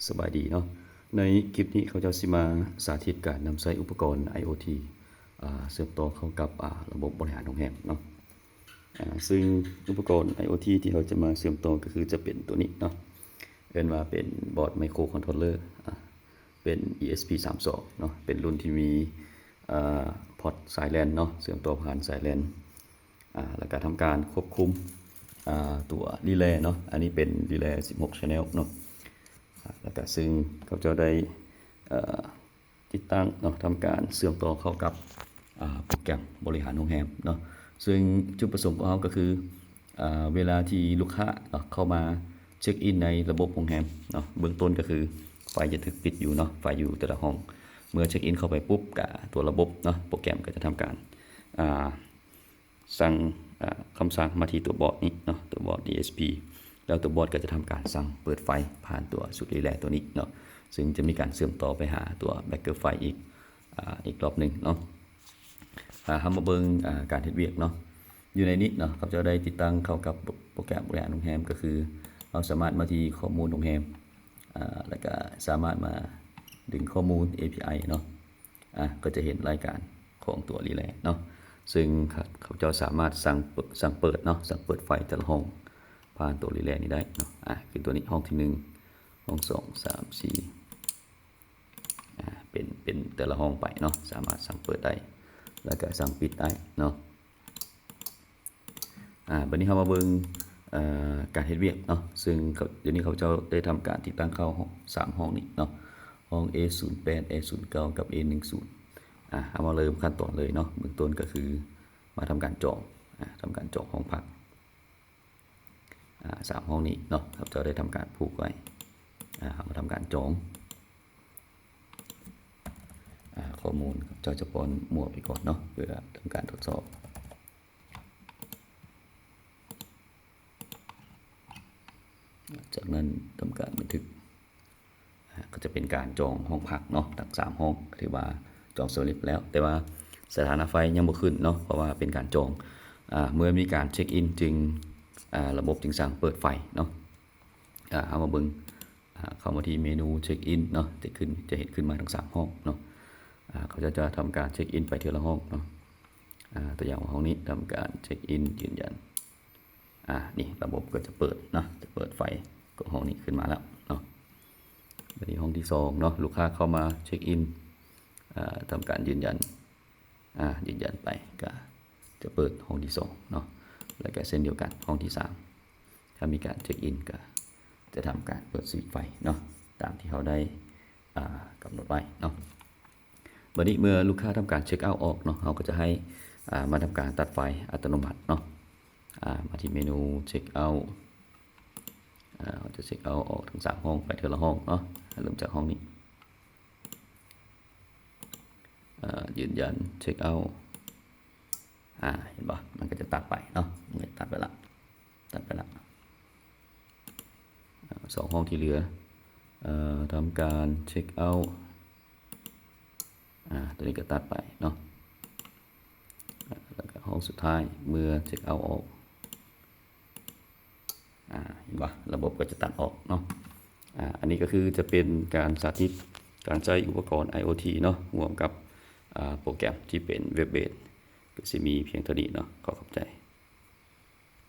สบายดีเนาะในคลิปนี้เขาจะสิมาสาธิตการนำใช้อุปกรณ์ IoT เชื่อมต่อเข้ากับระบบบริหารโรงแรมเนาะซึ่งอุปกรณ์ IoT ที่เราจะมาเชื่อมต่อก็คือจะเป็นตัวนี้เนาะเรียกว่าเป็นบอร์ดไมโครคอนโทรลเลอร์เป็น ESP32 เนาะเป็นรุ่นที่มีพอร์ตสายแลนเนาะเชื่อมต่อผ่านสายแลนแล้วก็ทำการควบคุมตัวรีเลย์เนาะอันนี้เป็นรีเลย์16 Channel เนาะแล้วก็ซึ่งเขาจะได้ติดตั้งเนาะทำการเชื่อมต่อเข้ากับโปรแกรมบริหารโรงแรมเนาะซึ่งจุดประสงค์ของเขาก็คือเวลาที่ลูกค้าเข้ามาเช็คอินในระบบโรงแรมเนาะเบื้องต้นก็คือไฟจะถูกปิดอยู่เนาะไฟอยู่แต่ละห้องเมื่อเช็คอินเข้าไปปุ๊บกับตัวระบบเนาะโปรแกรมก็จะทำการสั่งคำสั่งมาที่ตัวบอร์ดนี้เนาะตัวบอร์ด DSP แล้วตัวบอร์ดก็จะทำการสั่งเปิดไฟผ่านตัวสุดรีแลตัวนี้เนาะซึ่งจะมีการเชื่อมต่อไปหาตัวแบคเกอร์ไฟอีกรอบหนึ่งเนาะทำมาเบิ่งการเฮ็ดเวียกเนาะอยู่ในนี้เนาะเขาจะได้ติดตั้งเข้ากับโปรแกรมบริหารโรงแรมก็คือเราสามารถมาที่ข้อมูลโรงแรมแล้วก็สามารถมาดึงข้อมูล API เนาะก็จะเห็นรายการของตัวรีแลเนาะซึ่งเขาจะสามารถสั่งเปิดเนาะสั่งเปิดไฟแต่ละห้องผ่านตัวรีแลนี้ได้เนาะคือตัวนี้ห้องที่1ห้อง2 3 4เป็นแต่ละห้องไปเนาะสามารถสั่งเปิดได้แล้วก็สั่งปิดได้เนาะวันนี้เรามาเบิ่งการเฮ็ดเวียกเนาะซึ่งเดี๋ยวนี้เขาจะได้ทำการติดตั้งเข้า3ห้องนี้เนาะห้อง A08 A09 กับ A10เอามาเริ่มขั้นตอนเลยเนาะเบื้องต้นก็คือมาทำการจองห้องพัก3ห้องนี้เนาะเราจะได้ทำการผูกไว้มาทำการจองข้อมูลจะป้อนหมวดไปก่อนเนาะเพื่อทำการทดสอบจากนั้นทำการบันทึกก็จะเป็นการจองห้องพักเนาะทั้ง3ห้องที่ว่าจองสำเร็จแล้วแต่ว่าสถานะไฟยังบ่ขึ้นเนาะเพราะว่าเป็นการจองเมื่อมีการเช็คอินจึงระบบจึงสั่งเปิดไฟเนาะเอามาเบิ่งเข้ามาที่เมนูเช็คอินเนาะจะเห็นขึ้นมาทั้ง3ห้องเนาะเขาจะทำการเช็คอินไปทีละห้องเนาะตัวอย่างห้องนี้ทำการเช็คอินยืนยันนี่ระบบก็จะเปิดเนาะจะเปิดไฟของห้องนี้ขึ้นมาแล้วเนาะวันนี้ห้องที่2เนาะลูกค้าเข้ามาเช็คอินทำการยืนยันไปก็จะเปิดห้องที่2เนาะแล้วก็เส้นเดียวกันห้องที่3ถ้ามีการเช็คอินก็จะทำการเปิดสวิตช์ไฟเนาะตามที่เขาได้กำหนดไว้เนาะวันนี้เมื่อลูกค้าทำการเช็คเอาท์ออกเนาะเขาก็จะให้มาทำการตัดไฟอัตโนมัติเนาะมาที่เมนูเช็คเอาท์เราจะเช็คเอาท์ออกทั้ง3ห้องไปทีละห้องเนาะเริ่มจากห้องนี้ยืนยันเช็คเอาท์เห็นป่ะมันก็จะตัดไปเนาะมันตัดไปละ2ห้องที่เหลือทำการเช็คเอาท์ตัวนี้ก็ตัดไปเนาะแล้วก็ห้องสุดท้ายเมื่อเช็คเอาท์ออกเห็นป่ะระบบก็จะตัดออกเนาะอันนี้ก็คือจะเป็นการสาธิตการใช้อุปกรณ์ IoT เนาะร่วมกับโปรแกรมที่เป็นเว็บเบสก็จะมีเพียงเท่านี้เนาะขอบใจ